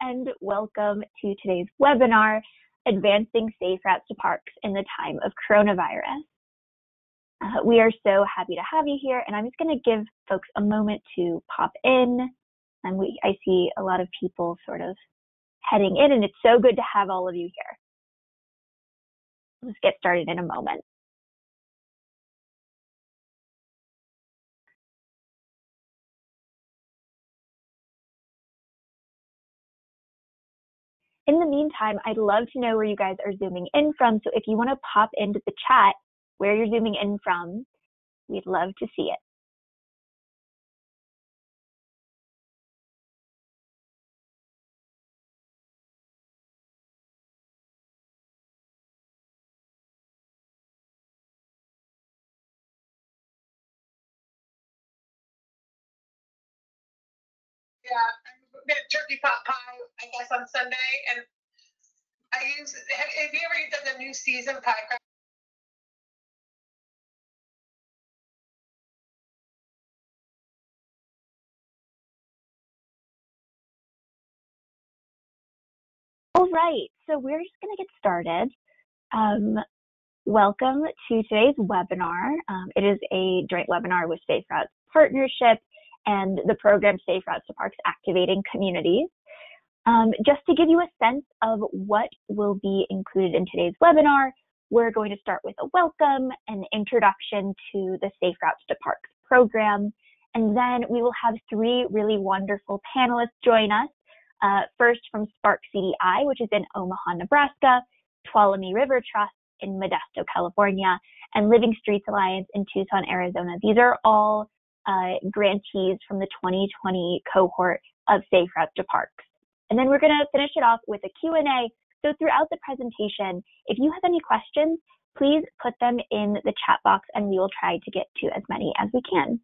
and welcome to today's webinar, Advancing Safe Routes to Parks in the Time of Coronavirus. We are so happy to have you here, and I'm just going to give folks a moment to pop in. And I see a lot of people sort of heading in, and it's so good to have all of you here. Let's get started in a moment. In the meantime, I'd love to know where you guys are zooming in from. So if you want to pop into the chat where you're zooming in from, we'd love to see it. Yeah, we had turkey pot pie, I guess, on Sunday, and have you ever done the new season pie crust? All right, so we're just going to get started. Welcome to today's webinar. It is a joint webinar with Safe Routes Partnership and the program Safe Routes to Parks Activating Communities. Just to give you a sense of what will be included in today's webinar, we're going to start with a welcome, an introduction to the Safe Routes to Parks program, and then we will have three really wonderful panelists join us. First from Spark CDI, which is in Omaha, Nebraska, Tuolumne River Trust in Modesto, California, and Living Streets Alliance in Tucson, Arizona. These are all grantees from the 2020 cohort of Safe Routes to Parks. And then we're going to finish it off with a Q&A. So throughout the presentation, if you have any questions, please put them in the chat box and we will try to get to as many as we can.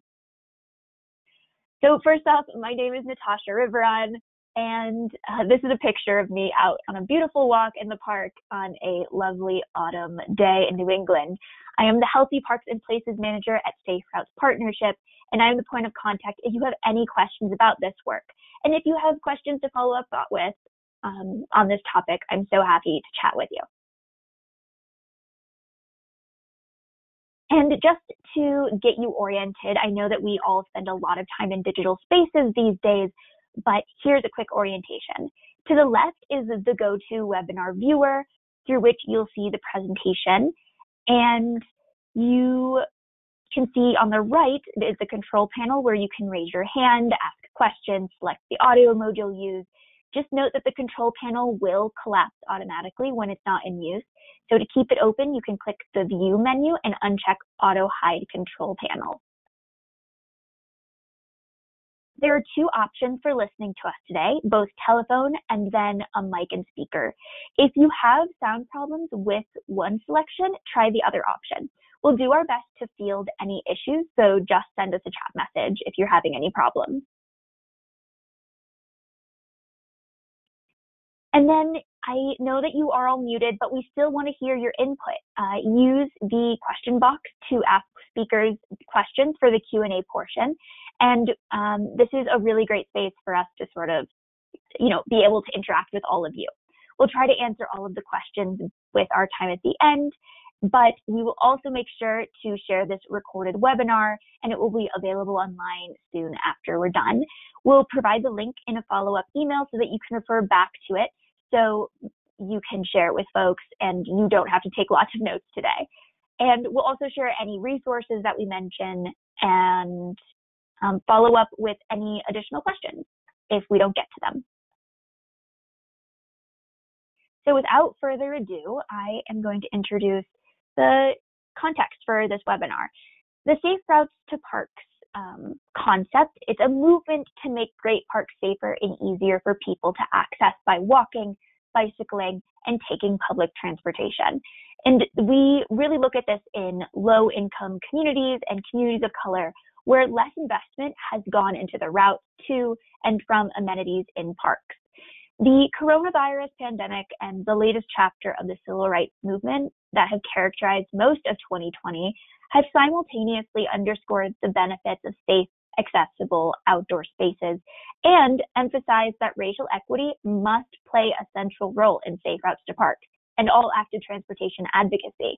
So first off, my name is Natasha Riveron, and this is a picture of me out on a beautiful walk in the park on a lovely autumn day in New England. I am the Healthy Parks and Places Manager at Safe Routes Partnership, and I am the point of contact if you have any questions about this work. And if you have questions to follow up with on this topic, I'm so happy to chat with you. And just to get you oriented, I know that we all spend a lot of time in digital spaces these days, but here's a quick orientation. To the left is the GoToWebinar viewer through which you'll see the presentation, and you can see on the right is the control panel where you can raise your hand, ask questions, select the audio mode you'll use. Just note that the control panel will collapse automatically when it's not in use. So to keep it open, you can click the View menu and uncheck Auto Hide Control Panel. There are two options for listening to us today, both telephone and then a mic and speaker. If you have sound problems with one selection, try the other option. We'll do our best to field any issues, so just send us a chat message if you're having any problems. And then I know that you are all muted, but we still want to hear your input. Use the question box to ask speakers questions for the Q&A portion. And this is a really great space for us to sort of, be able to interact with all of you. We'll try to answer all of the questions with our time at the end, but we will also make sure to share this recorded webinar, and it will be available online soon after we're done. We'll provide the link in a follow-up email so that you can refer back to it, so you can share it with folks and you don't have to take lots of notes today. And we'll also share any resources that we mention and follow up with any additional questions if we don't get to them. So without further ado, I am going to introduce the context for this webinar. The Safe Routes to Parks concept, it's a movement to make great parks safer and easier for people to access by walking, bicycling, and taking public transportation. And we really look at this in low-income communities and communities of color where less investment has gone into the route to and from amenities in parks. The coronavirus pandemic and the latest chapter of the civil rights movement that have characterized most of 2020 have simultaneously underscored the benefits of safe accessible outdoor spaces, and emphasized that racial equity must play a central role in safe routes to parks and all active transportation advocacy.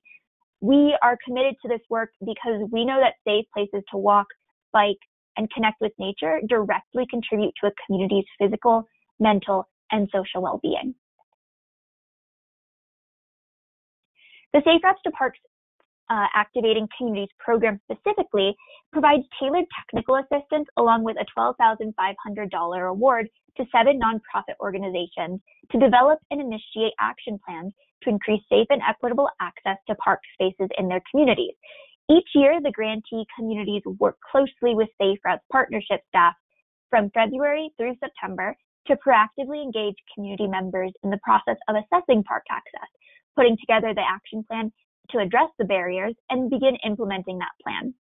We are committed to this work because we know that safe places to walk, bike, and connect with nature directly contribute to a community's physical, mental, and social well-being. The Safe Routes to Parks Activating Communities program specifically provides tailored technical assistance along with a $12,500 award to 7 nonprofit organizations to develop and initiate action plans to increase safe and equitable access to park spaces in their communities. Each year, the grantee communities work closely with Safe Routes partnership staff from February through September to proactively engage community members in the process of assessing park access, putting together the action plan to address the barriers and begin implementing that plan.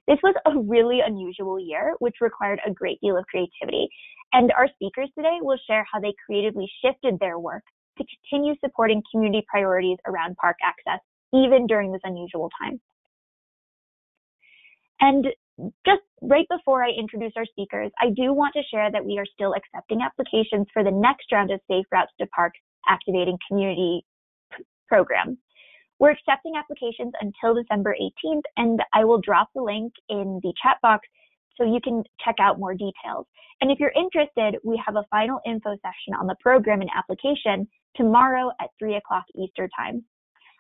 This was a really unusual year, which required a great deal of creativity, and our speakers today will share how they creatively shifted their work to continue supporting community priorities around park access, even during this unusual time. And just right before I introduce our speakers, I do want to share that we are still accepting applications for the next round of Safe Routes to Parks Activating Community program. We're accepting applications until December 18th, and I will drop the link in the chat box so you can check out more details. And if you're interested, we have a final info session on the program and application tomorrow at 3 o'clock Eastern Time.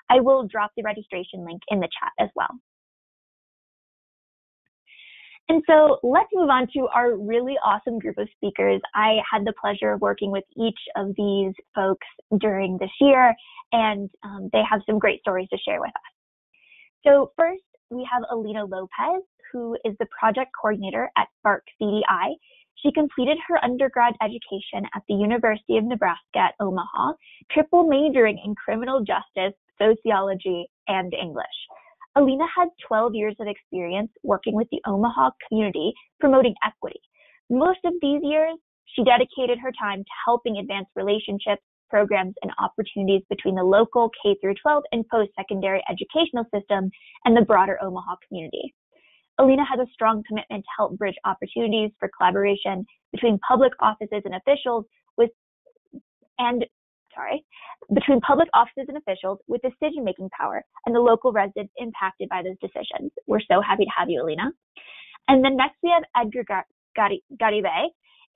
I will drop the registration link in the chat as well. And so let's move on to our really awesome group of speakers. I had the pleasure of working with each of these folks during this year, and they have some great stories to share with us. So first, we have Alina Lopez, who is the project coordinator at Spark CDI. She completed her undergrad education at the University of Nebraska at Omaha, triple majoring in criminal justice, sociology, and English. Alina had 12 years of experience working with the Omaha community promoting equity. Most of these years, she dedicated her time to helping advance relationships, programs, and opportunities between the local K-12 and post-secondary educational system and the broader Omaha community. Alina has a strong commitment to help bridge opportunities for collaboration between public offices and officials with decision-making power and the local residents impacted by those decisions. We're so happy to have you, Alina. And then next we have Edgar Garyvee.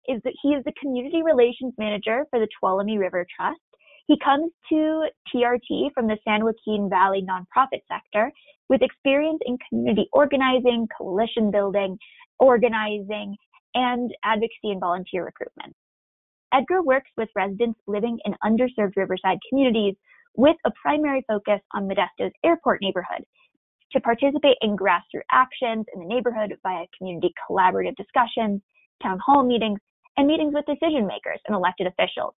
He is the Community Relations Manager for the Tuolumne River Trust. He comes to TRT from the San Joaquin Valley nonprofit sector with experience in community organizing, coalition building, organizing, and advocacy and volunteer recruitment. Edgar works with residents living in underserved riverside communities with a primary focus on Modesto's airport neighborhood to participate in grassroots actions in the neighborhood via community collaborative discussions, town hall meetings, and meetings with decision makers and elected officials.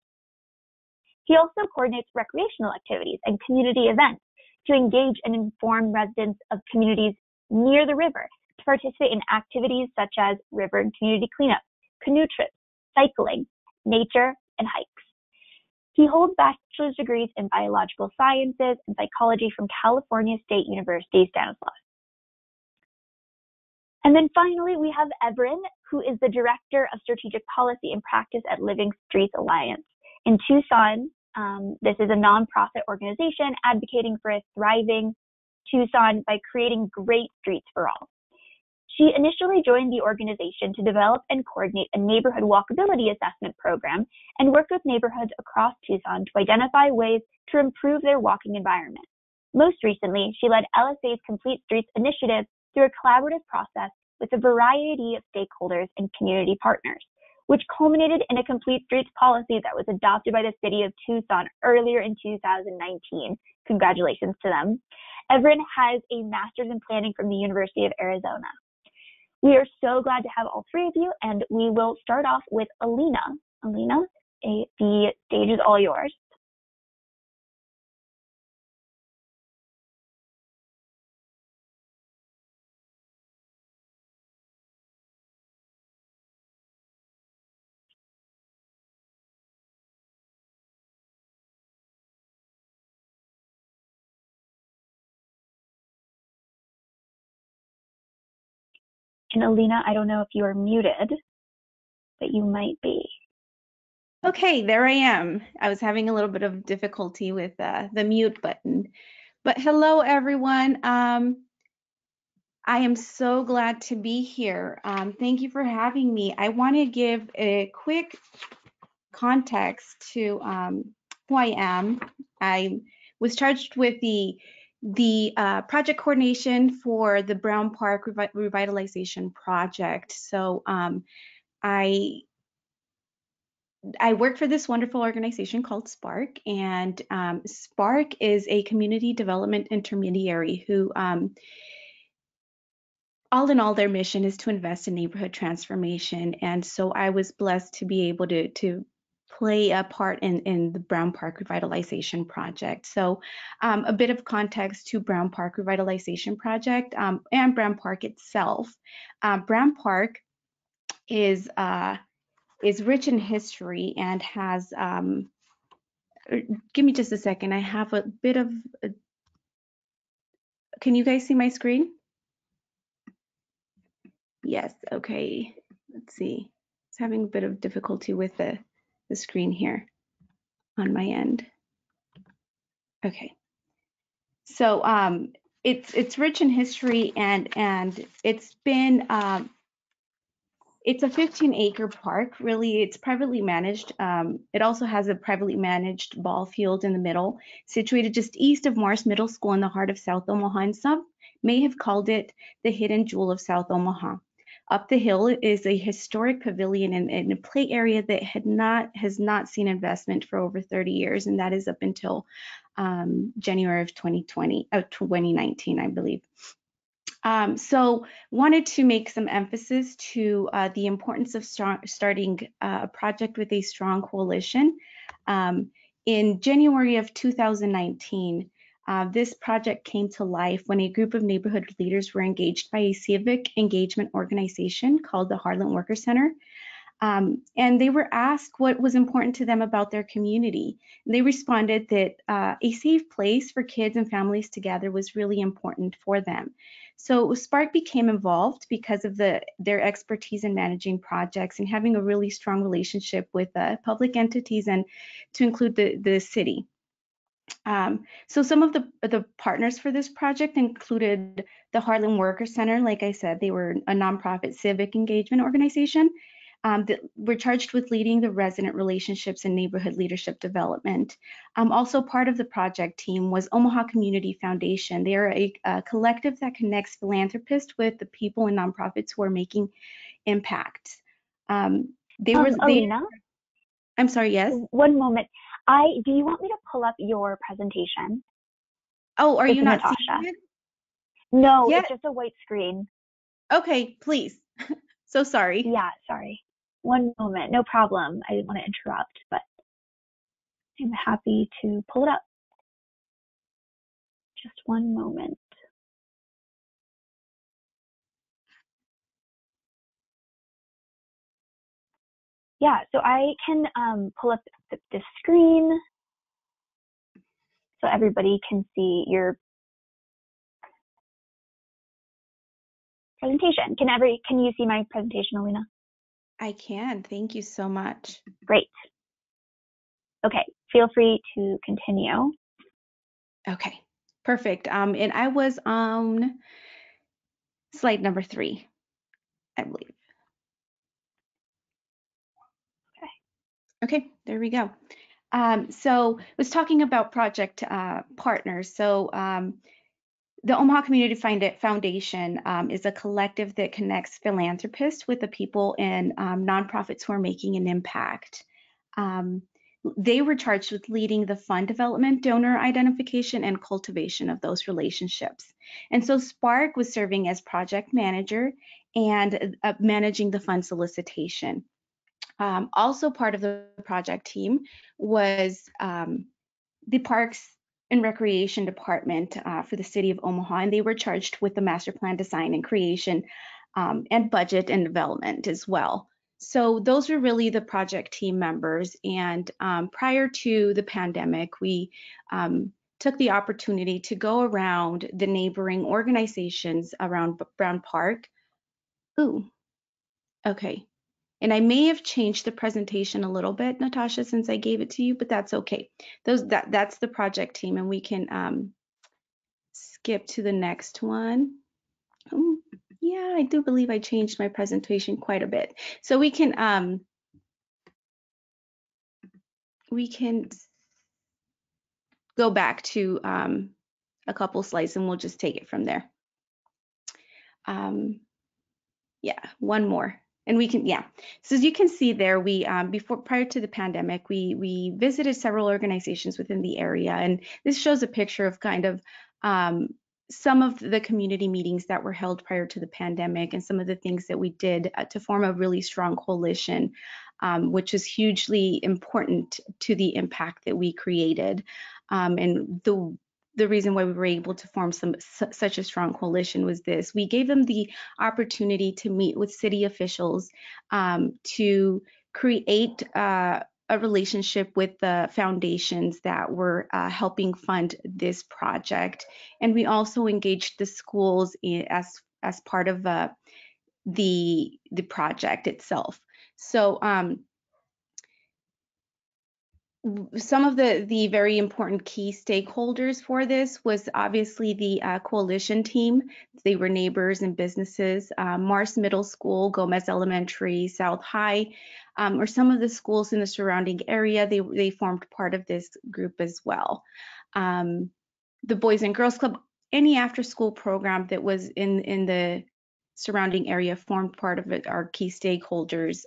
He also coordinates recreational activities and community events to engage and inform residents of communities near the river to participate in activities such as river and community cleanup, canoe trips, cycling, nature, and hikes. He holds bachelor's degrees in biological sciences and psychology from California State University, Stanislaus. And then finally, we have Everin, who is the Director of Strategic Policy and Practice at Living Streets Alliance in Tucson. This is a nonprofit organization advocating for a thriving Tucson by creating great streets for all. She initially joined the organization to develop and coordinate a neighborhood walkability assessment program and worked with neighborhoods across Tucson to identify ways to improve their walking environment. Most recently, she led LSA's Complete Streets initiative through a collaborative process with a variety of stakeholders and community partners, which culminated in a Complete Streets policy that was adopted by the city of Tucson earlier in 2019. Congratulations to them. Everin has a master's in planning from the University of Arizona. We are so glad to have all three of you, and we will start off with Alina. Alina, the stage is all yours. And Alina, I don't know if you are muted, but you might be. Okay, there I am. I was having a little bit of difficulty with the mute button. But hello, everyone. I am so glad to be here. Thank you for having me. I want to give a quick context to who I am. I was charged with the project coordination for the Brown Park Revitalization Project. So I work for this wonderful organization called Spark, and Spark is a community development intermediary who all in all, their mission is to invest in neighborhood transformation. And so I was blessed to be able to play a part in the Brown Park Revitalization Project. So a bit of context to Brown Park Revitalization Project and Brown Park itself. Brown Park is rich in history and has, give me just a second, I have a bit of, can you guys see my screen? Yes, okay, let's see. It's having a bit of difficulty with the screen here on my end. Okay, so it's rich in history and it's been it's a 15-acre park. Really, it's privately managed. It also has a privately managed ball field in the middle, situated just east of Morris Middle School in the heart of South Omaha, and some may have called it the hidden jewel of South Omaha. Up the hill is a historic pavilion and a play area that has not seen investment for over 30 years, and that is up until January of 2019, I believe. So wanted to make some emphasis to the importance of starting a project with a strong coalition. In January of 2019, this project came to life when a group of neighborhood leaders were engaged by a civic engagement organization called the Harlan Worker Center. And they were asked what was important to them about their community. And they responded that a safe place for kids and families to gather was really important for them. So Spark became involved because of their expertise in managing projects and having a really strong relationship with public entities and to include the city. So some of the partners for this project included the Harlan Worker Center. Like I said, they were a nonprofit civic engagement organization that were charged with leading the resident relationships and neighborhood leadership development. Also part of the project team was Omaha Community Foundation. They are a collective that connects philanthropists with the people and nonprofits who are making impact. Alina? I'm sorry, yes? One moment. Do you want me to pull up your presentation? Oh, are you not Natasha seeing it? No, It's just a white screen. Okay, please. So sorry. Yeah, sorry. One moment, no problem. I didn't want to interrupt, but I'm happy to pull it up. Just one moment. Yeah, so I can pull up the screen so everybody can see your presentation. Can you see my presentation, Alina? I can. Thank you so much. Great. Okay, feel free to continue. Okay, perfect. And I was on slide number 3, I believe. Okay, there we go. So I was talking about project partners. So the Omaha Community Foundation is a collective that connects philanthropists with the people and nonprofits who are making an impact. They were charged with leading the fund development, donor identification, and cultivation of those relationships. And so Spark was serving as project manager and managing the fund solicitation. Also part of the project team was the Parks and Recreation Department for the city of Omaha, and they were charged with the master plan design and creation and budget and development as well. So those were really the project team members. And prior to the pandemic, we took the opportunity to go around the neighboring organizations around Brown Park. Ooh, okay. And I may have changed the presentation a little bit, Natasha, since I gave it to you, but that's okay. That's the project team, and we can skip to the next one. Yeah, I do believe I changed my presentation quite a bit. So we can go back to a couple slides and we'll just take it from there. Yeah, one more. And we can, yeah. So as you can see there, we prior to the pandemic, we visited several organizations within the area, and this shows a picture of kind of some of the community meetings that were held prior to the pandemic, and some of the things that we did to form a really strong coalition, which is hugely important to the impact that we created, and the reason why we were able to form such a strong coalition was this. We gave them the opportunity to meet with city officials to create a relationship with the foundations that were helping fund this project. And we also engaged the schools as part of the project itself. So some of the very important key stakeholders for this was obviously the coalition team. They were neighbors and businesses, Mars Middle School, Gomez Elementary, South High, or some of the schools in the surrounding area. They formed part of this group as well. The Boys and Girls Club, any after school program that was in the surrounding area formed part of it, our key stakeholders,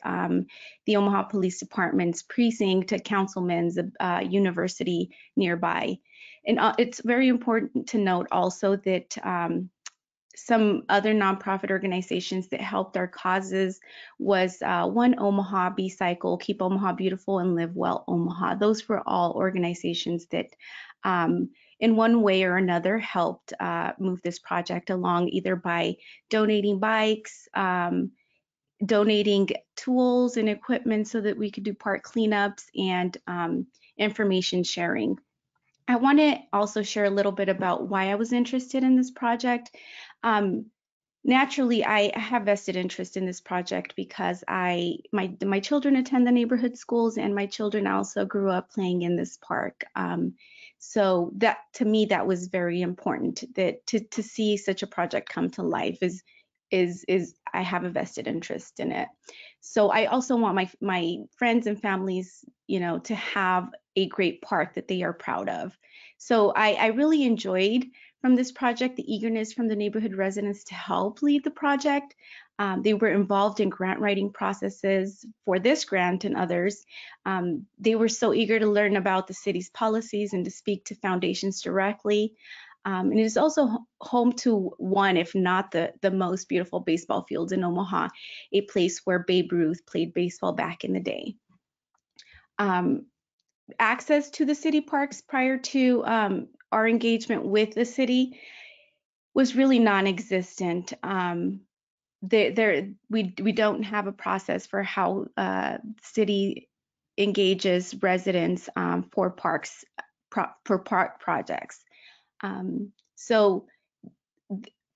the Omaha Police Department's precinct, councilmen's, university nearby. And it's very important to note also that some other nonprofit organizations that helped our causes was One Omaha, B-Cycle, Keep Omaha Beautiful, and Live Well Omaha. Those were all organizations that in one way or another helped move this project along, either by donating bikes, donating tools and equipment so that we could do park cleanups, and information sharing. I want to also share a little bit about why I was interested in this project. Naturally, I have vested interest in this project because my children attend the neighborhood schools, and my children also grew up playing in this park. So that, to me, that was very important, that to see such a project come to life is I have a vested interest in it. So I also want my friends and families, to have a great park that they are proud of. So I really enjoyed from this project the eagerness from the neighborhood residents to help lead the project. They were involved in grant writing processes for this grant and others. They were so eager to learn about the city's policies and to speak to foundations directly. And it is also home to one, if not the most beautiful baseball fields in Omaha, a place where Babe Ruth played baseball back in the day. Access to the city parks prior to our engagement with the city was really non-existent. We don't have a process for how city engages residents for parks, for park projects. So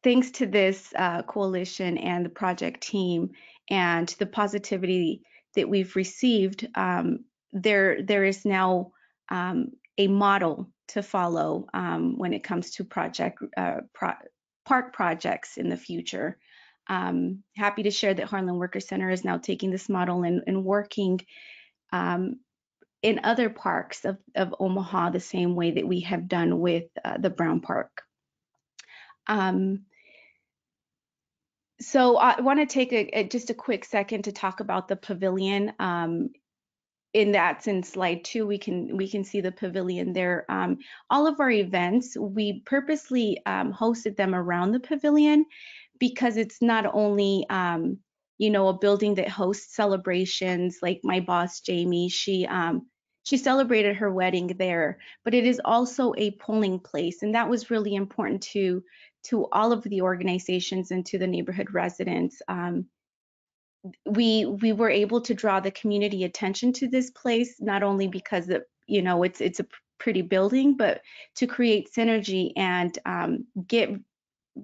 thanks to this coalition and the project team and the positivity that we've received, there is now a model to follow when it comes to park projects in the future. Happy to share that Harlan Worker Center is now taking this model and working in other parks of Omaha the same way that we have done with the Brown Park. So I want to take just a quick second to talk about the pavilion. In slide 2, we can see the pavilion there. All of our events, we purposely hosted them around the pavilion because it's not only a building that hosts celebrations. Like my boss Jamie, she celebrated her wedding there, but it is also a polling place, and that was really important to all of the organizations and to the neighborhood residents. We were able to draw the community attention to this place, not only because it's a pretty building, but to create synergy and get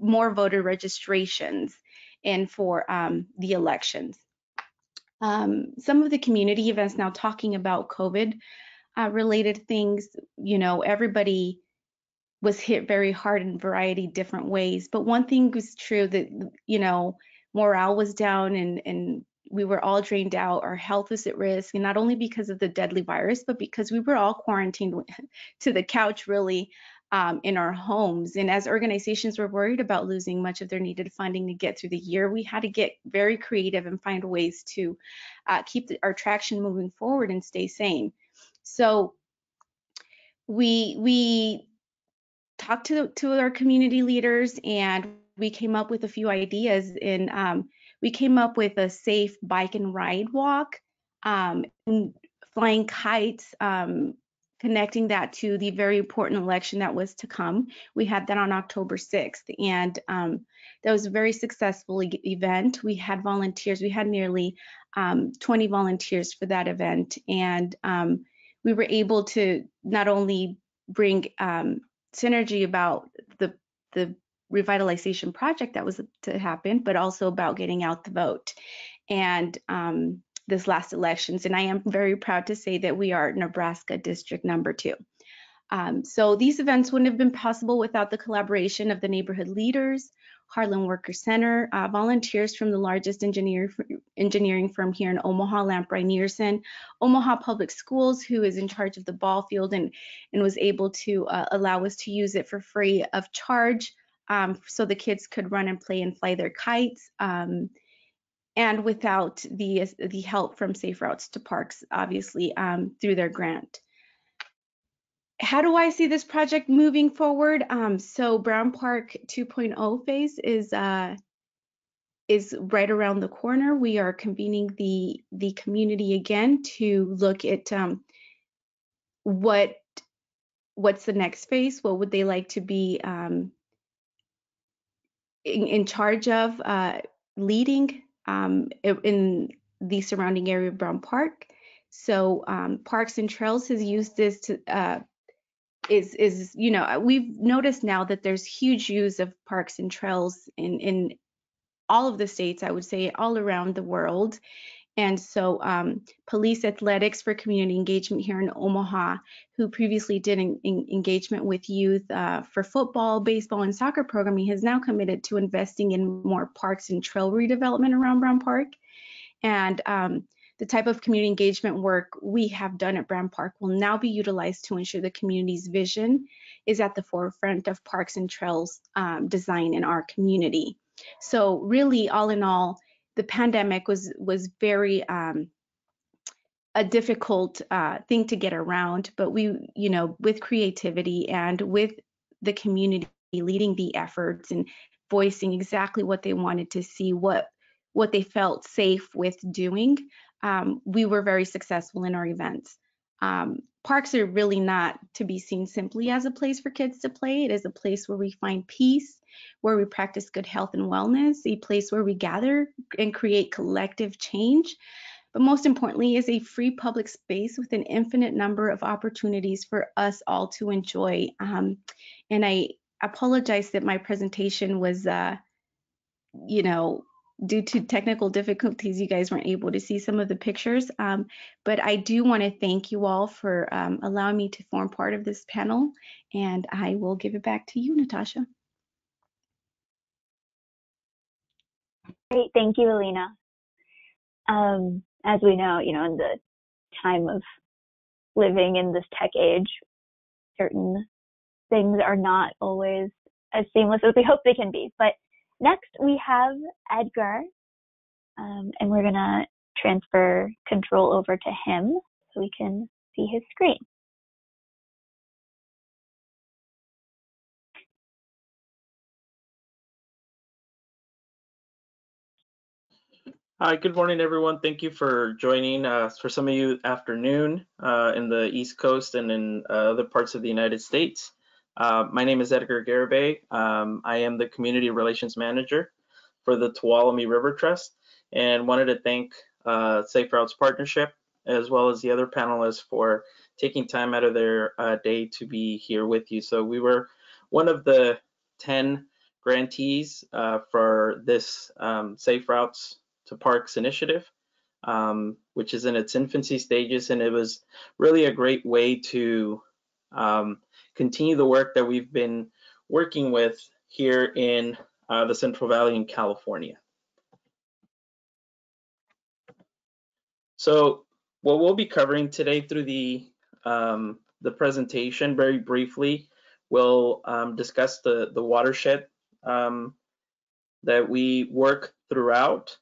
more voter registrations and for the elections. Some of the community events now talking about COVID related things, you know, everybody was hit very hard in a variety of different ways. But one thing was true, that, you know, morale was down and we were all drained out. Our health was at risk, and not only because of the deadly virus, but because we were all quarantined to the couch, really, in our homes. And as organizations were worried about losing much of their needed funding to get through the year, we had to get very creative and find ways to keep our traction moving forward and stay sane. So we talked to our community leaders, and we came up with a few ideas. And we came up with a safe bike and ride walk, and flying kites, connecting that to the very important election that was to come. We had that on October 6th, and that was a very successful event. We had volunteers. We had nearly 20 volunteers for that event, and we were able to not only bring synergy about the revitalization project that was to happen, but also about getting out the vote and this last elections. And I am very proud to say that we are Nebraska District number 2. So these events wouldn't have been possible without the collaboration of the neighborhood leaders, Harlan Worker Center, volunteers from the largest engineering firm here in Omaha, Lamprey Nearson, Omaha Public Schools, who is in charge of the ball field and was able to allow us to use it for free of charge, so the kids could run and play and fly their kites, and without the help from Safe Routes to Parks, obviously, through their grant. How do I see this project moving forward? So Brown Park 2.0 phase is right around the corner. We are convening the community again to look at what's the next phase. What would they like to be in charge of leading in the surrounding area of Brown Park. So Parks and Trails has used this to is you know, we've noticed now that there's huge use of parks and trails in all of the states, I would say all around the world. And so Police Athletics for Community Engagement here in Omaha, who previously did engagement with youth for football, baseball, and soccer programming, has now committed to investing in more parks and trail redevelopment around Brown Park. And the type of community engagement work we have done at Brown Park will now be utilized to ensure the community's vision is at the forefront of parks and trails design in our community. So really, all in all, the pandemic was very a difficult thing to get around, but we, you know, with creativity and with the community leading the efforts and voicing exactly what they wanted to see, what they felt safe with doing, we were very successful in our events. Parks are really not to be seen simply as a place for kids to play. It is a place where we find peace, where we practice good health and wellness, a place where we gather and create collective change, but most importantly is a free public space with an infinite number of opportunities for us all to enjoy. And I apologize that my presentation was, you know, due to technical difficulties, you guys weren't able to see some of the pictures, but I do want to thank you all for allowing me to form part of this panel, and I will give it back to you, Natasha. Great, thank you, Alina. As we know, you know, in the time of living in this tech age, certain things are not always as seamless as we hope they can be. But next we have Edgar, and we're gonna transfer control over to him so we can see his screen. Hi, good morning, everyone. Thank you for joining us. For some of you, afternoon in the East Coast and in other parts of the United States. My name is Edgar Garyvee. I am the Community Relations Manager for the Tuolumne River Trust, and wanted to thank Safe Routes Partnership, as well as the other panelists, for taking time out of their day to be here with you. So we were one of the 10 grantees for this Safe Routes to Parks initiative, which is in its infancy stages, and it was really a great way to continue the work that we've been working with here in the Central Valley in California. So what we'll be covering today through the presentation, very briefly, we'll discuss the watershed that we work throughout,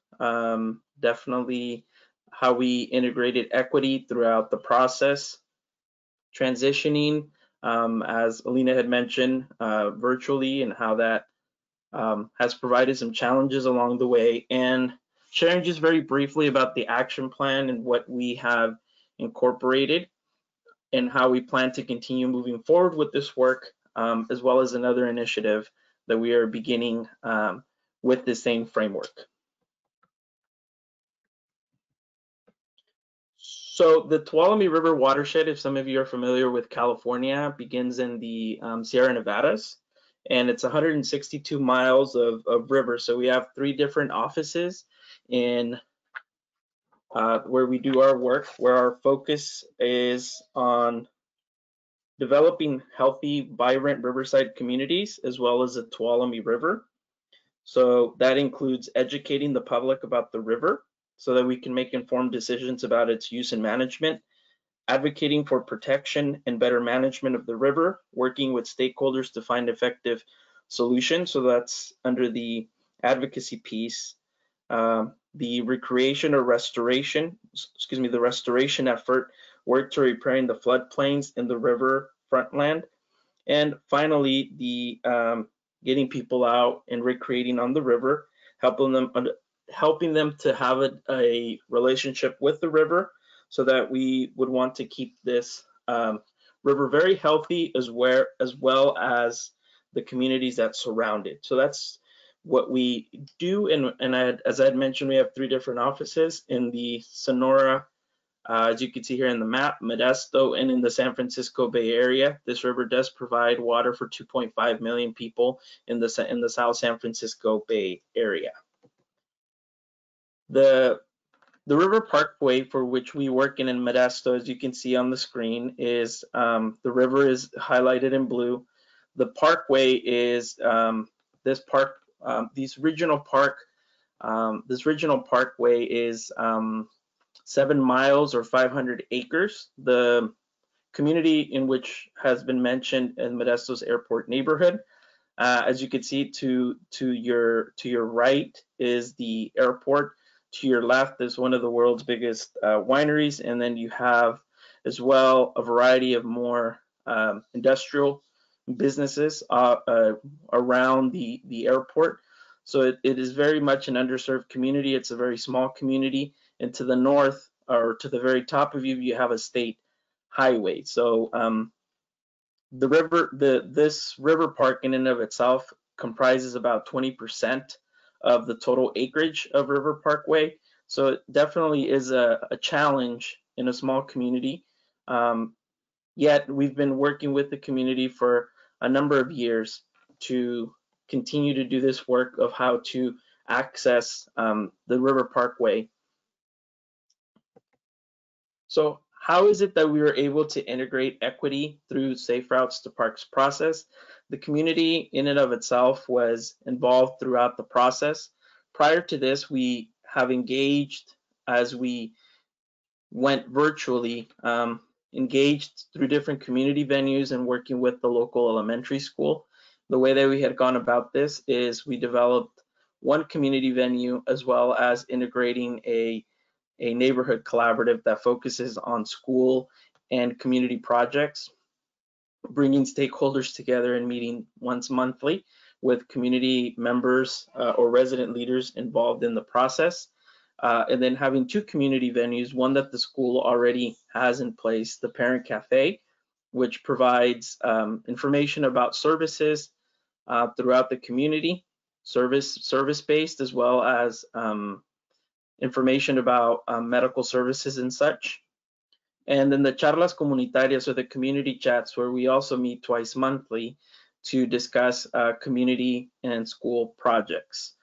definitely how we integrated equity throughout the process, transitioning, as Alina had mentioned, virtually, and how that has provided some challenges along the way, and sharing just very briefly about the action plan and what we have incorporated and how we plan to continue moving forward with this work, as well as another initiative that we are beginning with the same framework. So the Tuolumne River watershed, if some of you are familiar with California, begins in the Sierra Nevadas, and it's 162 miles of river. So we have 3 different offices in where we do our work, where our focus is on developing healthy, vibrant riverside communities, as well as the Tuolumne River. So that includes educating the public about the river so that we can make informed decisions about its use and management, advocating for protection and better management of the river, working with stakeholders to find effective solutions. So that's under the advocacy piece. The recreation or restoration, the restoration effort, work to repairing the floodplains in the river frontland. And finally, the getting people out and recreating on the river, helping them to have a relationship with the river, so that we would want to keep this river very healthy, as well as the communities that surround it. So that's what we do. And as I had mentioned, we have 3 different offices in the Sonora, as you can see here in the map, Modesto, and in the San Francisco Bay Area. This river does provide water for 2.5 million people in the South San Francisco Bay Area. The river parkway for which we work in Modesto, as you can see on the screen, is the river is highlighted in blue. The parkway is this regional parkway is 7 miles or 500 acres. The community in which has been mentioned in Modesto's airport neighborhood. As you can see, to your right is the airport. To your left is one of the world's biggest wineries, and then you have as well a variety of more industrial businesses around the airport. So it is very much an underserved community. It's a very small community, and to the north, or to the very top of you, you have a state highway. So this river park in and of itself comprises about 20% of the total acreage of River Parkway. So it definitely is a challenge in a small community. Yet we've been working with the community for a number of years to continue to do this work of how to access the River Parkway. So how is it that we were able to integrate equity through Safe Routes to Parks process? The community in and of itself was involved throughout the process. Prior to this, we have engaged, as we went virtually, engaged through different community venues and working with the local elementary school. The way that we had gone about this is we developed one community venue, as well as integrating a neighborhood collaborative that focuses on school and community projects, bringing stakeholders together and meeting once monthly with community members or resident leaders involved in the process. And then having 2 community venues, one that the school already has in place, the Parent Cafe, which provides information about services throughout the community, service-based, as well as information about medical services and such. And then the charlas comunitarias, or the community chats, where we also meet twice monthly, to discuss community and school projects.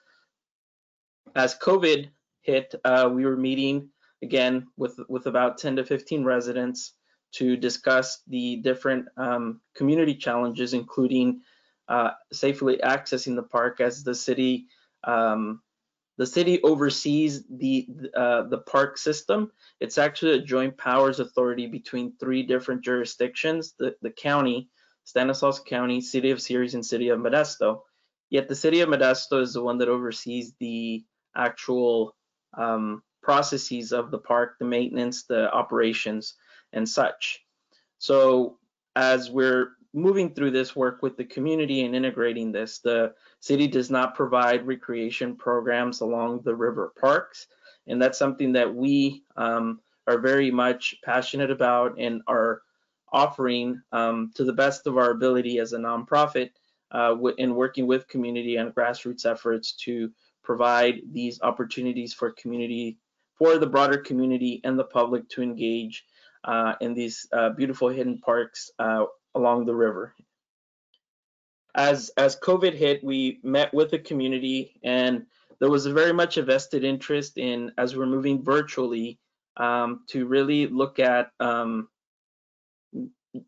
As COVID hit, we were meeting again with about 10 to 15 residents to discuss the different community challenges, including safely accessing the park, as the city oversees the park system. It's actually a joint powers authority between 3 different jurisdictions: the county, Stanislaus County, City of Ceres, and City of Modesto. Yet the City of Modesto is the one that oversees the actual processes of the park, the maintenance, the operations, and such. So as we're moving through this work with the community and integrating this, the city does not provide recreation programs along the river parks, and that's something that we are very much passionate about and are offering to the best of our ability as a nonprofit in working with community and grassroots efforts to provide these opportunities for the broader community and the public to engage in these beautiful hidden parks along the river. As COVID hit, we met with the community, and there was very much a vested interest in, as we're moving virtually, to really look at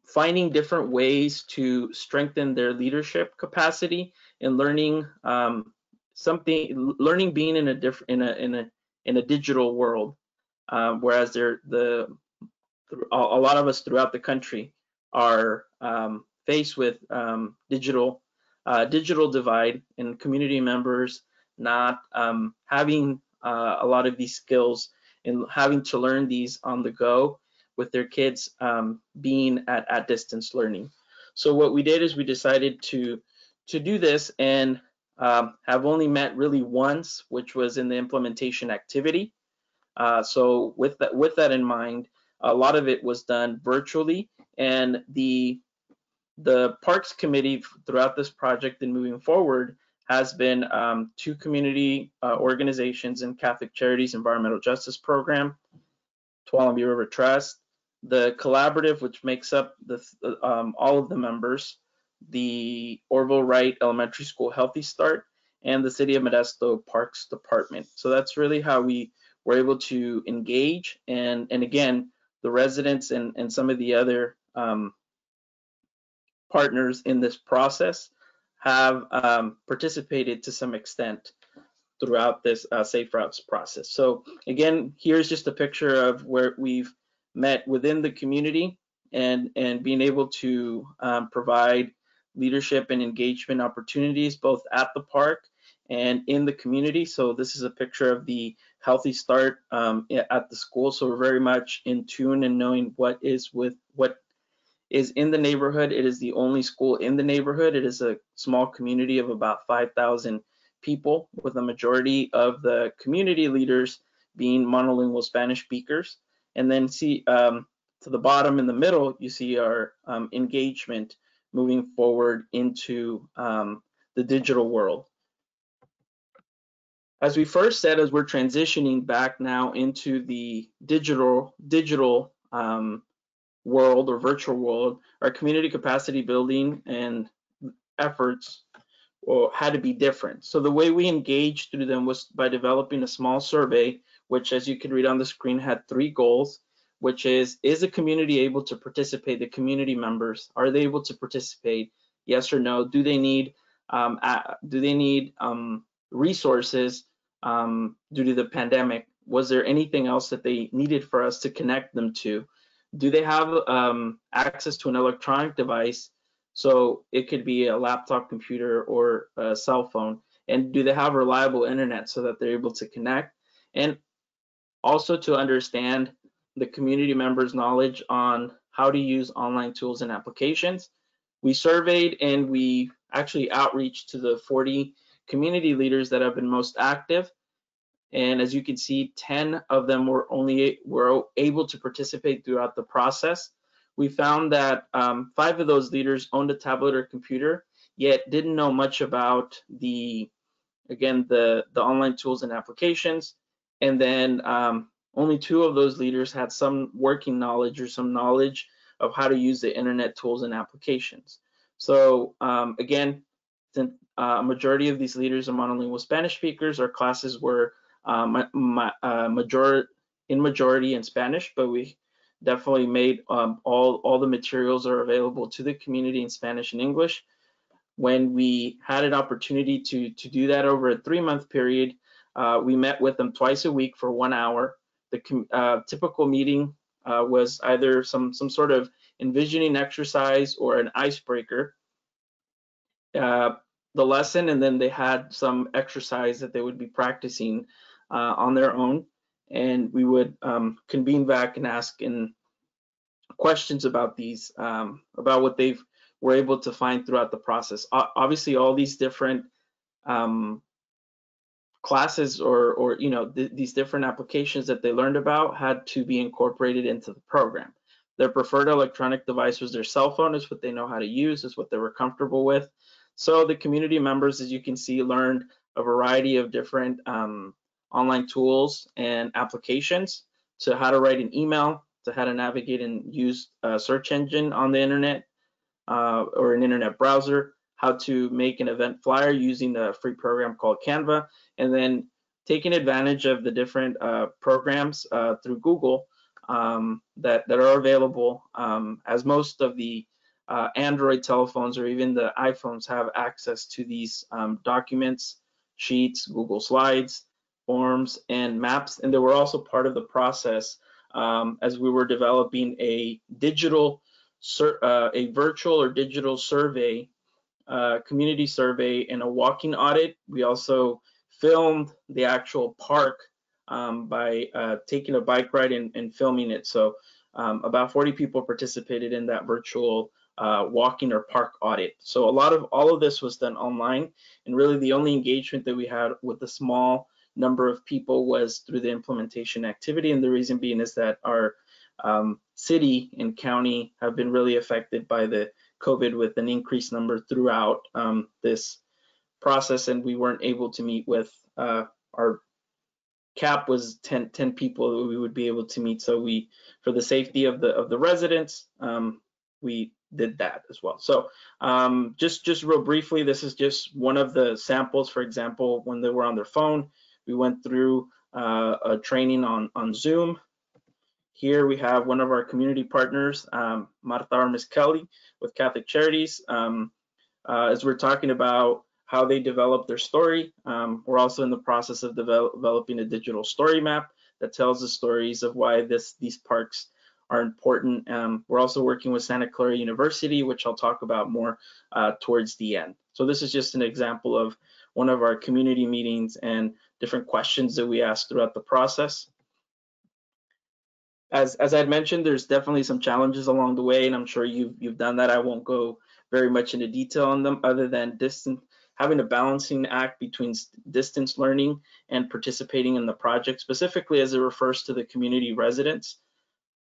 finding different ways to strengthen their leadership capacity and learning being in a digital world, whereas a lot of us throughout the country are faced with digital divide, and community members not having a lot of these skills and having to learn these on the go, with their kids being at distance learning. So what we did is we decided to do this, and have only met really once, which was in the implementation activity. So with that in mind, a lot of it was done virtually, and the Parks Committee throughout this project and moving forward has been 2 community organizations and Catholic Charities Environmental Justice Program, Tuolumne River Trust, the collaborative, which makes up all of the members, the Orville Wright Elementary School Healthy Start, and the City of Modesto Parks Department. So that's really how we were able to engage, and again, the residents and some of the other partners in this process have participated to some extent throughout this Safe Routes process. So again, here's just a picture of where we've met within the community and being able to provide leadership and engagement opportunities both at the park and in the community. So this is a picture of the Healthy Start at the school. So we're very much in tune and knowing what is in the neighborhood. It is the only school in the neighborhood. It is a small community of about 5,000 people, with a majority of the community leaders being monolingual Spanish speakers. And then see to the bottom in the middle, you see our engagement moving forward into the digital world. As we first said, as we're transitioning back now into the digital world or virtual world, our community capacity building and efforts had to be different. So the way we engaged through them was by developing a small survey, which, as you can read on the screen, had 3 goals, which is the community able to participate? The community members, are they able to participate? Yes or no? Do they need resources due to the pandemic? Was there anything else that they needed for us to connect them to? Do they have access to an electronic device? So it could be a laptop computer or a cell phone. And do they have reliable internet so that they're able to connect? And also to understand the community members' knowledge on how to use online tools and applications. We surveyed and we actually outreached to the 40 community leaders that have been most active. And as you can see, 10 of them were able to participate throughout the process. We found that 5 of those leaders owned a tablet or computer, yet didn't know much about the online tools and applications. And then only 2 of those leaders had some working knowledge or some knowledge of how to use the internet tools and applications. So again, since a majority of these leaders are monolingual Spanish speakers, our classes were majority in Spanish, but we definitely made all the materials are available to the community in Spanish and English. When we had an opportunity to do that over a 3-month period, we met with them twice a week for 1 hour. The typical meeting was either some sort of envisioning exercise or an icebreaker. The lesson, and then they had some exercise that they would be practicing on their own, and we would convene back and ask in questions about these, about what they were able to find throughout the process. Obviously, all these different classes or these different applications that they learned about had to be incorporated into the program. Their preferred electronic device was their cell phone, is what they know how to use, is what they were comfortable with. So the community members, as you can see, learned a variety of different online tools and applications, to how to write an email, to how to navigate and use a search engine on the internet or an internet browser, how to make an event flyer using a free program called Canva, and then taking advantage of the different programs through Google that are available, as most of the Android telephones or even the iPhones have access to these documents, sheets, Google Slides, forms, and maps. And they were also part of the process as we were developing a virtual or digital survey, community survey, and a walking audit. We also filmed the actual park by taking a bike ride and filming it. So about 40 people participated in that virtual walking or park audit. So all of this was done online, and really the only engagement that we had with a small number of people was through the implementation activity. And the reason being is that our city and county have been really affected by the COVID with an increased number throughout this process, and we weren't able to meet with our cap was 10 people that we would be able to meet. So for the safety of the residents, we did that as well. So just real briefly, this is just one of the samples. For example, when they were on their phone, we went through a training on Zoom. Here we have one of our community partners, Martha or Miss Kelly with Catholic Charities, as we're talking about how they developed their story. We're also in the process of developing a digital story map that tells the stories of why these parks are important. We're also working with Santa Clara University, which I'll talk about more towards the end. So this is just an example of one of our community meetings and different questions that we asked throughout the process. As I had mentioned, there's definitely some challenges along the way, and I'm sure you've done that. I won't go very much into detail on them, other than having a balancing act between distance learning and participating in the project, specifically as it refers to the community residents.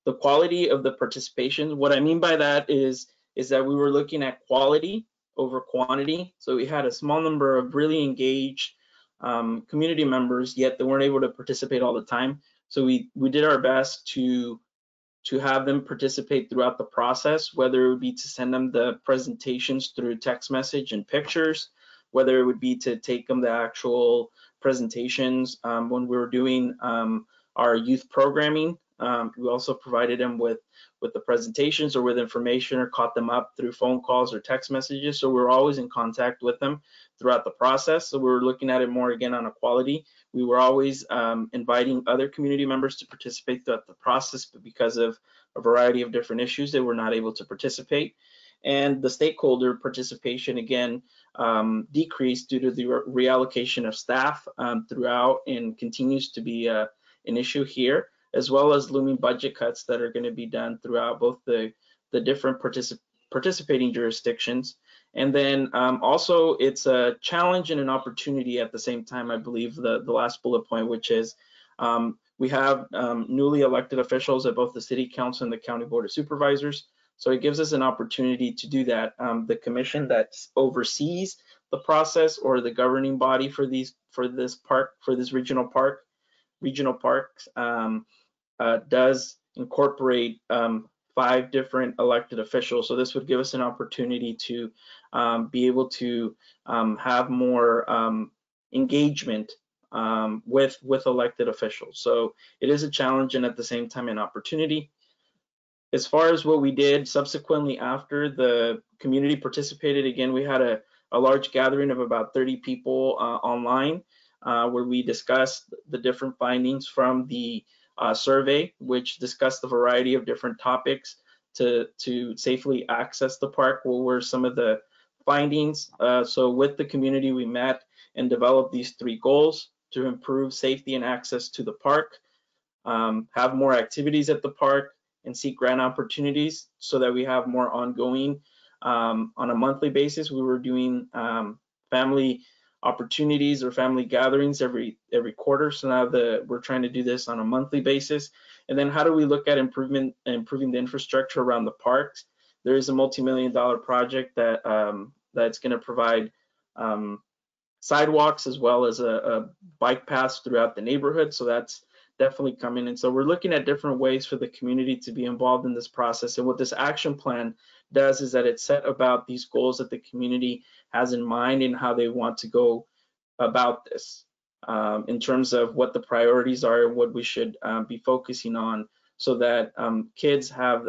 The quality of the participation, what I mean by that is that we were looking at quality over quantity. So we had a small number of really engaged community members, yet they weren't able to participate all the time. So we did our best to have them participate throughout the process, whether it would be to send them the presentations through text message and pictures, whether it would be to take them the actual presentations when we were doing our youth programming. We also provided them with the presentations or with information, or caught them up through phone calls or text messages. So we're always in contact with them throughout the process. So we were looking at it more again on a quality. We were always inviting other community members to participate throughout the process, but because of a variety of different issues, they were not able to participate. And the stakeholder participation, again, decreased due to the reallocation of staff throughout, and continues to be an issue here, as well as looming budget cuts that are going to be done throughout both the different participating jurisdictions. And then also it's a challenge and an opportunity at the same time. I believe the last bullet point, which is we have newly elected officials at both the City Council and the County Board of Supervisors. So it gives us an opportunity to do that. The commission that oversees the process, or the governing body for this regional parks, does incorporate 5 different elected officials. So this would give us an opportunity to be able to have more engagement with elected officials. So it is a challenge and at the same time an opportunity. As far as what we did subsequently after the community participated, again, we had a large gathering of about 30 people online where we discussed the different findings from the survey, which discussed a variety of different topics to safely access the park. What were some of the findings? So with the community, we met and developed these 3 goals to improve safety and access to the park, have more activities at the park, and seek grant opportunities so that we have more ongoing on a monthly basis. We were doing family opportunities or family gatherings every quarter. So now we're trying to do this on a monthly basis. And then how do we look at improving the infrastructure around the parks? There is a multi-million-dollar project that that's going to provide sidewalks as well as a bike paths throughout the neighborhood. So that's definitely coming. And so we're looking at different ways for the community to be involved in this process. And what this action plan does is that it's set about these goals that the community has in mind and how they want to go about this in terms of what the priorities are and what we should be focusing on so that kids have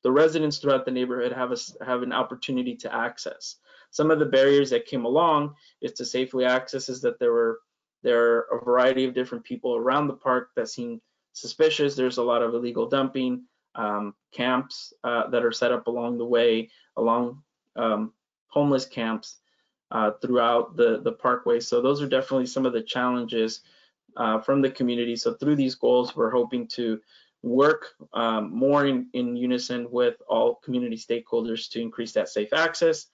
the residents throughout the neighborhood have an opportunity to access. Some of the barriers that came along is to safely access is that there are a variety of different people around the park that seem suspicious. There's a lot of illegal dumping, camps that are set up along the way, along homeless camps throughout the parkway. So those are definitely some of the challenges from the community. So through these goals, we're hoping to work more in unison with all community stakeholders to increase that safe access.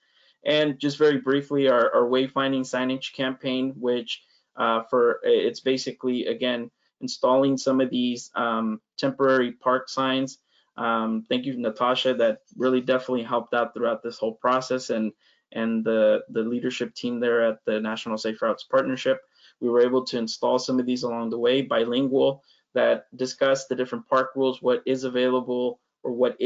And just very briefly, our Wayfinding signage campaign, which it's basically, again, installing some of these temporary park signs. Thank you, Natasha, that really definitely helped out throughout this whole process and the leadership team there at the National Safe Routes Partnership. We were able to install some of these along the way, bilingual, that discuss the different park rules, what is available or what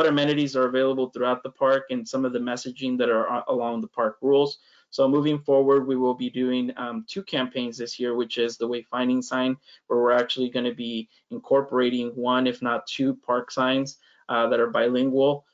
amenities are available throughout the park and some of the messaging that are along the park rules. So moving forward, we will be doing 2 campaigns this year, which is the Wayfinding sign, where we're actually going to be incorporating 1, if not 2 park signs that are bilingual,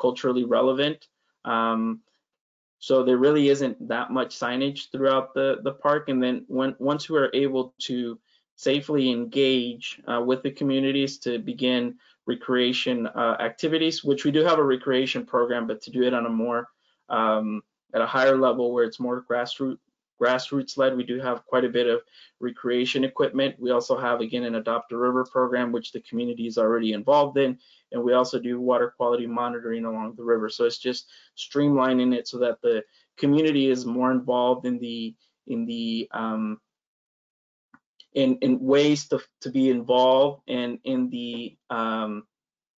culturally relevant. So there really isn't that much signage throughout the park. And then once we are able to safely engage with the communities to begin recreation activities, which we do have a recreation program, but to do it on a more at a higher level where it's more grassroots led, we do have quite a bit of recreation equipment. We also have, again, an Adopt a River program, which the community is already involved in, and we also do water quality monitoring along the river. So it's just streamlining it so that the community is more involved in ways to be involved and in the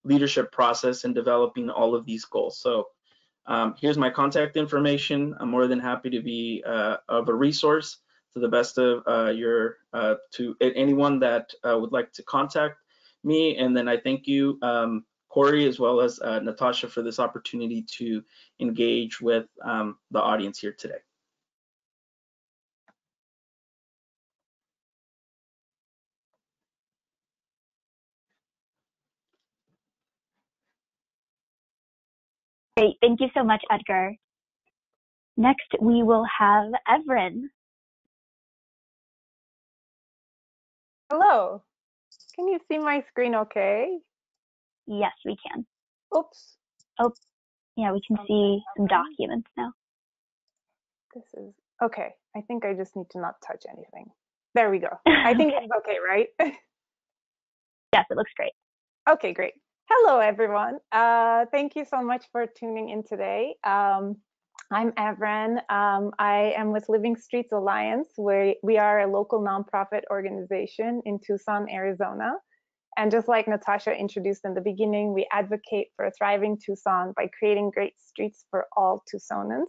leadership process and developing all of these goals. So here's my contact information. I'm more than happy to be of a resource to the best of to anyone that would like to contact me. And then I thank you, Corey, as well as Natasha, for this opportunity to engage with the audience here today. Great. Thank you so much, Edgar. Next, we will have Evren. Hello. Can you see my screen okay? Yes, we can. Oops. Oh, yeah, we can see some documents now. This is okay. I think I just need to not touch anything. There we go. I think it's okay, right? Yes, it looks great. Okay, great. Hello, everyone. Thank you so much for tuning in today. I'm Evren. I am with Living Streets Alliance, where we are a local nonprofit organization in Tucson, Arizona. And just like Natasha introduced in the beginning, we advocate for a thriving Tucson by creating great streets for all Tucsonans.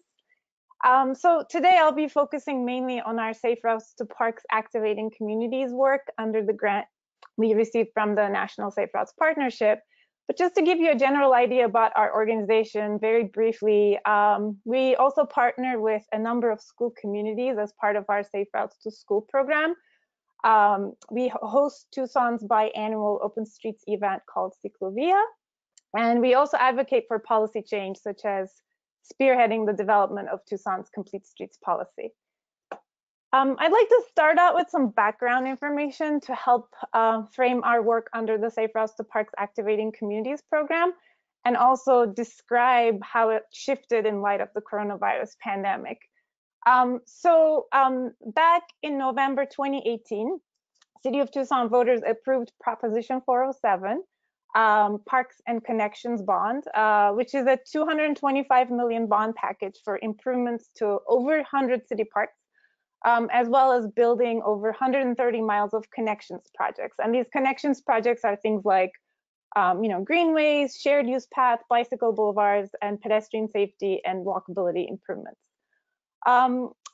So today I'll be focusing mainly on our Safe Routes to Parks Activating Communities work under the grant we received from the National Safe Routes Partnership. But just to give you a general idea about our organization, very briefly, we also partner with a number of school communities as part of our Safe Routes to School program. We host Tucson's biannual open streets event called Ciclovia. And we also advocate for policy change, such as spearheading the development of Tucson's complete streets policy. I'd like to start out with some background information to help frame our work under the Safe Routes to Parks Activating Communities program, and also describe how it shifted in light of the coronavirus pandemic. Back in November 2018, City of Tucson voters approved Proposition 407, Parks and Connections Bond, which is a $225 million bond package for improvements to over 100 city parks, as well as building over 130 miles of connections projects. And these connections projects are things like, greenways, shared use paths, bicycle boulevards, and pedestrian safety and walkability improvements.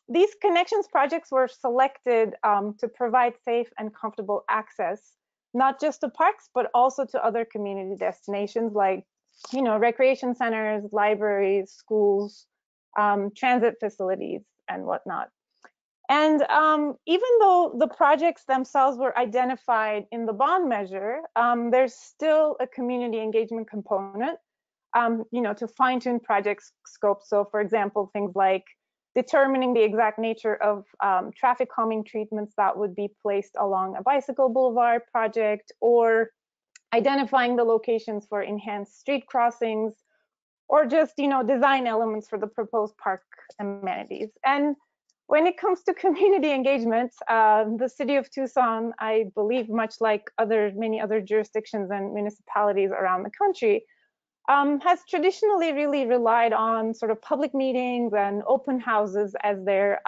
These connections projects were selected to provide safe and comfortable access, not just to parks, but also to other community destinations like, recreation centers, libraries, schools, transit facilities, and whatnot. And even though the projects themselves were identified in the bond measure, there's still a community engagement component, to fine-tune project scope. So for example, things like determining the exact nature of traffic calming treatments that would be placed along a bicycle boulevard project, or identifying the locations for enhanced street crossings, or just, design elements for the proposed park amenities. And when it comes to community engagement, the City of Tucson, I believe, much like many other jurisdictions and municipalities around the country, has traditionally really relied on sort of public meetings and open houses as their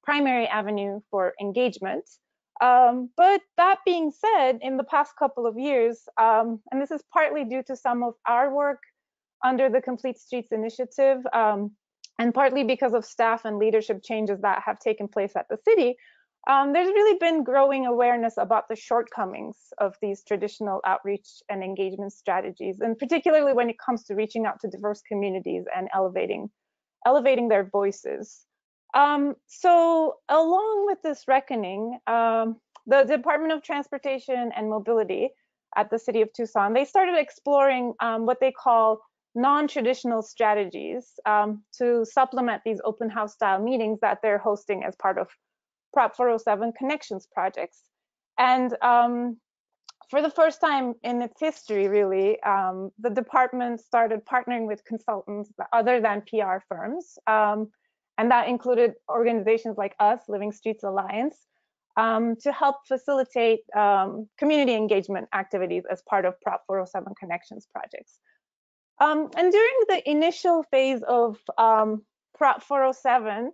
primary avenue for engagement. But that being said, in the past couple of years, and this is partly due to some of our work under the Complete Streets Initiative, and partly because of staff and leadership changes that have taken place at the city, there's really been growing awareness about the shortcomings of these traditional outreach and engagement strategies, and particularly when it comes to reaching out to diverse communities and elevating their voices. So along with this reckoning, the Department of Transportation and Mobility at the City of Tucson, they started exploring what they call non-traditional strategies to supplement these open house style meetings that they're hosting as part of Prop 407 connections projects. And for the first time in its history, really, the department started partnering with consultants other than PR firms. And that included organizations like us, Living Streets Alliance, to help facilitate community engagement activities as part of Prop 407 connections projects. And during the initial phase of Prop 407,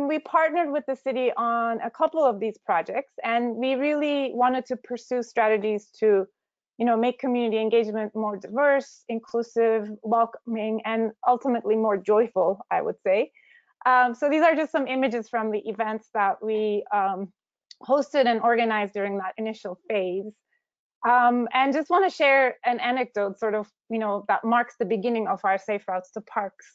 we partnered with the city on a couple of these projects, and we really wanted to pursue strategies to, make community engagement more diverse, inclusive, welcoming, and ultimately more joyful, I would say. So these are just some images from the events that we hosted and organized during that initial phase. And just want to share an anecdote sort of, that marks the beginning of our Safe Routes to Parks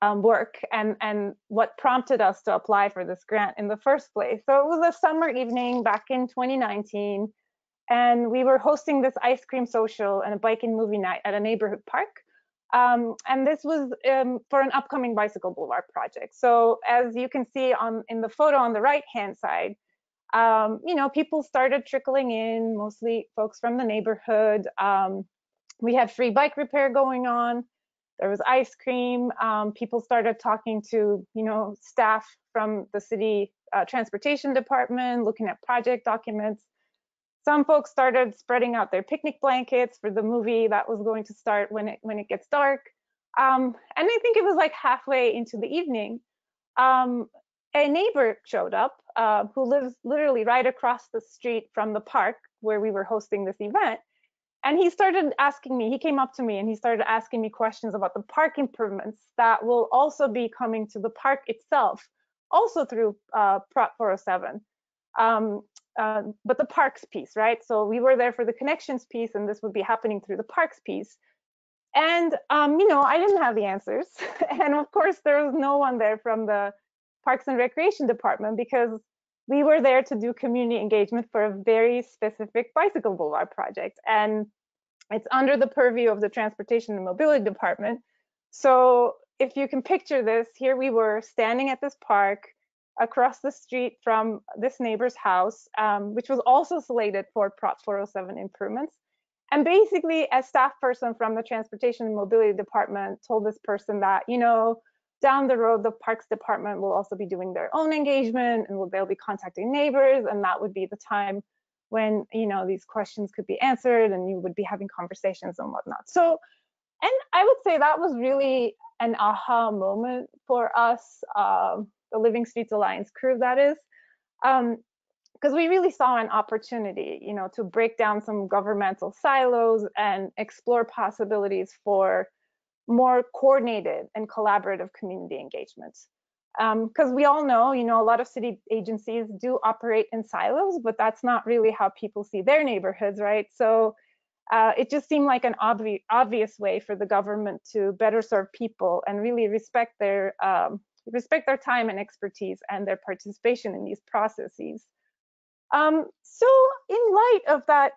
work and what prompted us to apply for this grant in the first place. So it was a summer evening back in 2019, and we were hosting this ice cream social and a bike and movie night at a neighborhood park. And this was for an upcoming bicycle boulevard project. So as you can see in the photo on the right-hand side, people started trickling in, mostly folks from the neighborhood. We had free bike repair going on. There was ice cream. People started talking to, staff from the city transportation department, looking at project documents. Some folks started spreading out their picnic blankets for the movie that was going to start when it gets dark. And I think it was like halfway into the evening, a neighbor showed up who lives literally right across the street from the park where we were hosting this event. And he started asking me, he came up to me and he started asking me questions about the park improvements that will also be coming to the park itself, also through Prop 407. but the parks piece, right? So we were there for the connections piece, and this would be happening through the parks piece. And, you know, I didn't have the answers. And of course, there was no one there from the Parks and Recreation Department, because we were there to do community engagement for a very specific bicycle boulevard project. And it's under the purview of the Transportation and Mobility Department. So if you can picture this, here we were standing at this park across the street from this neighbor's house, which was also slated for Prop 407 improvements. And basically, a staff person from the Transportation and Mobility Department told this person that, you know, down the road, the Parks Department will also be doing their own engagement, and they'll be contacting neighbors, and that would be the time when, you know, these questions could be answered and you would be having conversations and whatnot. So, and I would say that was really an aha moment for us, the Living Streets Alliance crew, that is, because we really saw an opportunity, you know, to break down some governmental silos and explore possibilities for more coordinated and collaborative community engagements. Because we all know, you know, a lot of city agencies do operate in silos, but that's not really how people see their neighborhoods, right? So it just seemed like an obvious way for the government to better serve people and really respect their time and expertise and their participation in these processes. So in light of that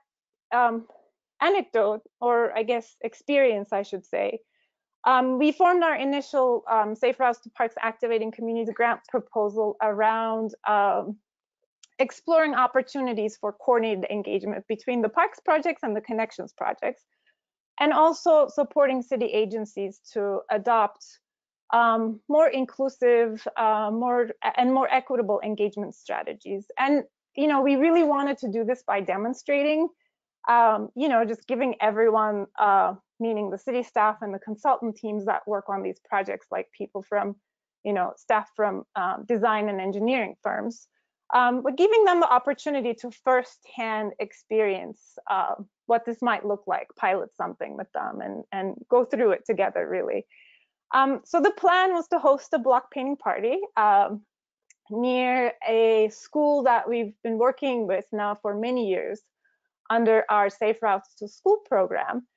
anecdote, or I guess experience, I should say, we formed our initial Safe Routes to Parks Activating Communities grant proposal around exploring opportunities for coordinated engagement between the parks projects and the connections projects, and also supporting city agencies to adopt more inclusive, more equitable engagement strategies. And, you know, we really wanted to do this by demonstrating, you know, just giving everyone, meaning the city staff and the consultant teams that work on these projects, like people from, you know, staff from design and engineering firms, but giving them the opportunity to firsthand experience what this might look like, pilot something with them, and go through it together, really. So the plan was to host a block painting party near a school that we've been working with now for many years under our Safe Routes to School program.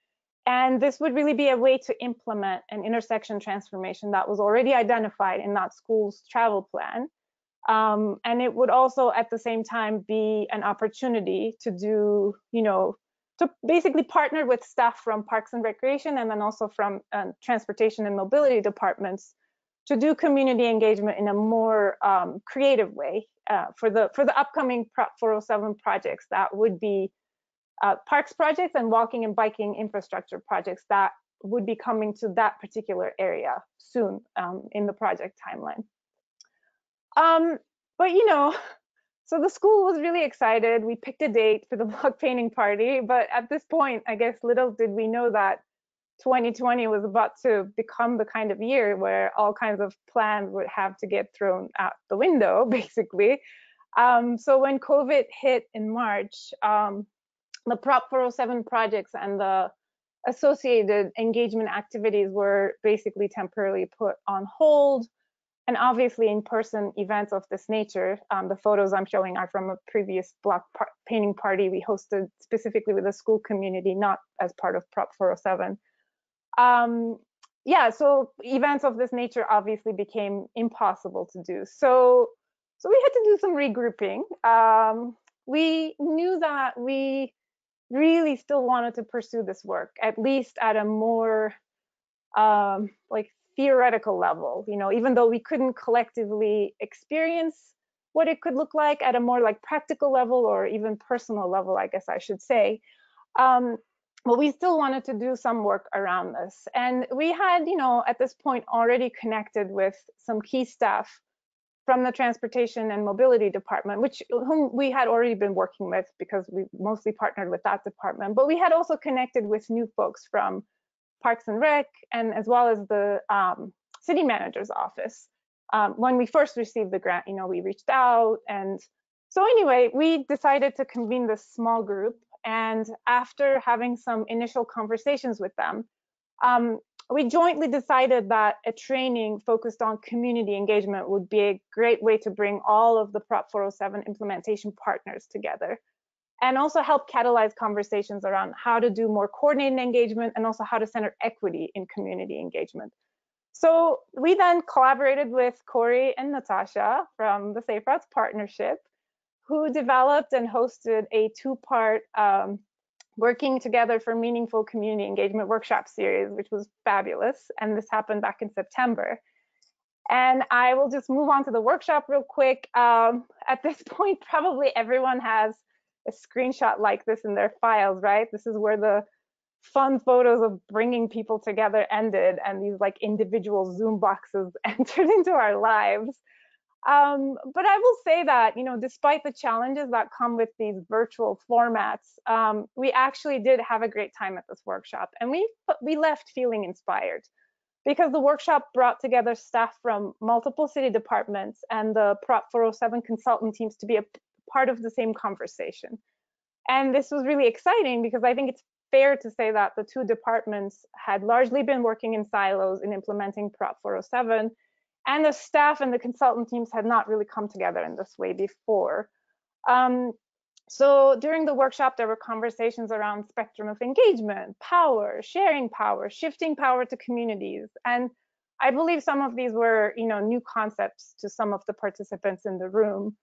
And this would really be a way to implement an intersection transformation that was already identified in that school's travel plan. And it would also at the same time be an opportunity to do, you know, to basically partner with staff from Parks and Recreation, and then also from Transportation and Mobility departments, to do community engagement in a more creative way for the upcoming Prop 407 projects that would be parks projects and walking and biking infrastructure projects that would be coming to that particular area soon in the project timeline. But, you know, so the school was really excited. We picked a date for the block painting party, but at this point, I guess little did we know that 2020 was about to become the kind of year where all kinds of plans would have to get thrown out the window, basically. So when COVID hit in March, the Prop 407 projects and the associated engagement activities were basically temporarily put on hold. And obviously in-person events of this nature, the photos I'm showing are from a previous block painting party we hosted specifically with the school community, not as part of Prop 407. Yeah, so events of this nature obviously became impossible to do. So we had to do some regrouping. We knew that we really still wanted to pursue this work, at least at a more like theoretical level, you know, even though we couldn't collectively experience what it could look like at a more like practical level or even personal level, I guess I should say. But we still wanted to do some work around this. And we had, you know, at this point already connected with some key staff from the Transportation and Mobility Department, whom we had already been working with because we mostly partnered with that department. But we had also connected with new folks from Parks and Rec, and as well as the city manager's office. When we first received the grant, you know, we reached out. And so anyway, we decided to convene this small group. And after having some initial conversations with them, we jointly decided that a training focused on community engagement would be a great way to bring all of the Prop 407 implementation partners together, and also help catalyze conversations around how to do more coordinated engagement and also how to center equity in community engagement. So we then collaborated with Corey and Natasha from the Safe Routes Partnership, who developed and hosted a two-part Working Together for Meaningful Community Engagement workshop series, which was fabulous. And this happened back in September. And I will just move on to the workshop real quick. At this point, probably everyone has a screenshot like this in their files, right? This is where the fun photos of bringing people together ended, and these like individual Zoom boxes entered into our lives. But I will say that, despite the challenges that come with these virtual formats, we actually did have a great time at this workshop, and we left feeling inspired, because the workshop brought together staff from multiple city departments and the Prop 407 consultant teams to be a part of the same conversation. And this was really exciting, because I think it's fair to say that the two departments had largely been working in silos in implementing Prop 407, and the staff and the consultant teams had not really come together in this way before. So during the workshop, there were conversations around spectrum of engagement, power, sharing power, shifting power to communities. And I believe some of these were, new concepts to some of the participants in the room.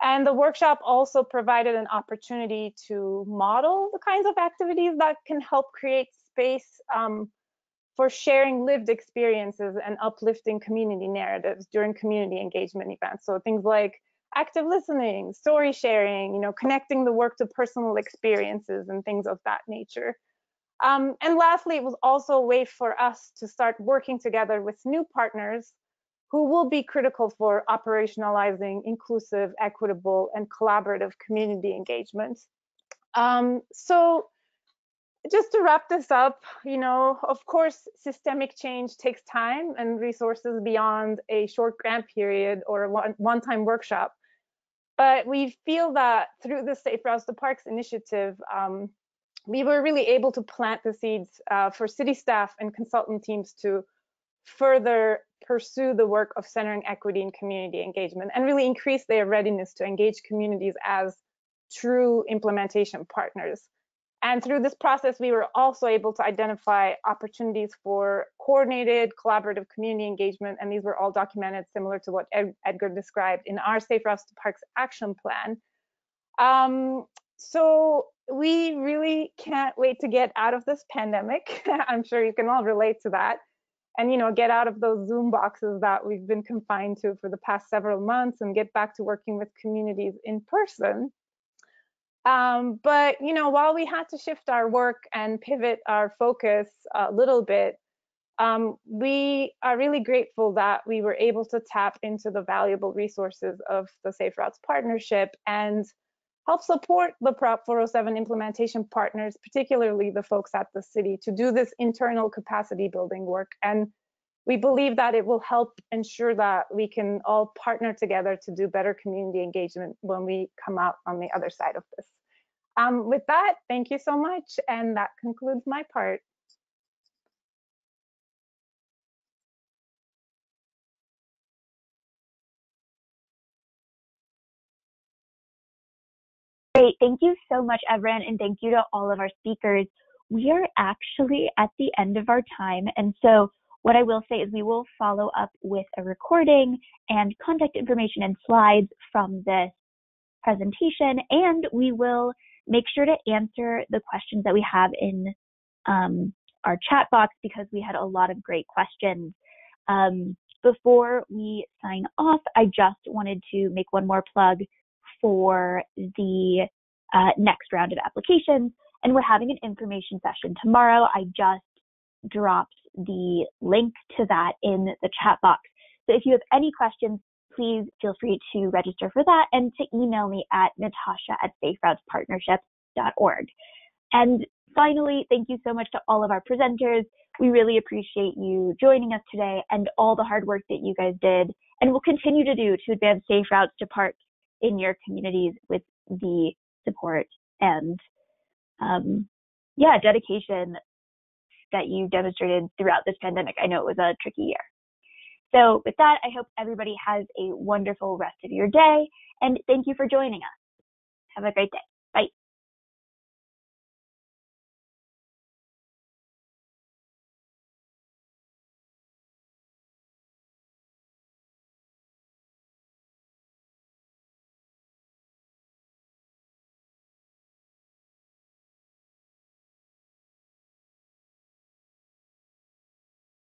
And the workshop also provided an opportunity to model the kinds of activities that can help create space for sharing lived experiences and uplifting community narratives during community engagement events. So things like active listening, story sharing, connecting the work to personal experiences and things of that nature. And lastly, it was also a way for us to start working together with new partners who will be critical for operationalizing inclusive, equitable, and collaborative community engagement. So just to wrap this up, of course, systemic change takes time and resources beyond a short grant period or a one-time workshop. But we feel that through the Safe Routes to Parks initiative, we were really able to plant the seeds for city staff and consultant teams to further pursue the work of centering equity and community engagement, and really increase their readiness to engage communities as true implementation partners. And through this process, we were also able to identify opportunities for coordinated, collaborative community engagement, and these were all documented similar to what Edgar described in our Safe Routes to Parks action plan. So we really can't wait to get out of this pandemic. I'm sure you can all relate to that. And get out of those Zoom boxes that we've been confined to for the past several months and get back to working with communities in person. But while we had to shift our work and pivot our focus a little bit, we are really grateful that we were able to tap into the valuable resources of the Safe Routes Partnership and help support the Prop 407 implementation partners, particularly the folks at the city, to do this internal capacity building work. And we believe that it will help ensure that we can all partner together to do better community engagement when we come out on the other side of this. With that, thank you so much. And that concludes my part. Great. Thank you so much, Evren, and thank you to all of our speakers. We are actually at the end of our time, and so what I will say is we will follow up with a recording and contact information and slides from this presentation, and we will make sure to answer the questions that we have in our chat box, because we had a lot of great questions. Before we sign off, I just wanted to make one more plug for the next round of applications, and we're having an information session tomorrow. I just dropped the link to that in the chat box. So if you have any questions, please feel free to register for that and to email me at natasha@saferoutespartnership.org. And finally, thank you so much to all of our presenters. We really appreciate you joining us today and all the hard work that you guys did and will continue to do to advance safe routes to parks in your communities with the support and dedication that you demonstrated throughout this pandemic. I know it was a tricky year. So with that, I hope everybody has a wonderful rest of your day, and thank you for joining us. Have a great day.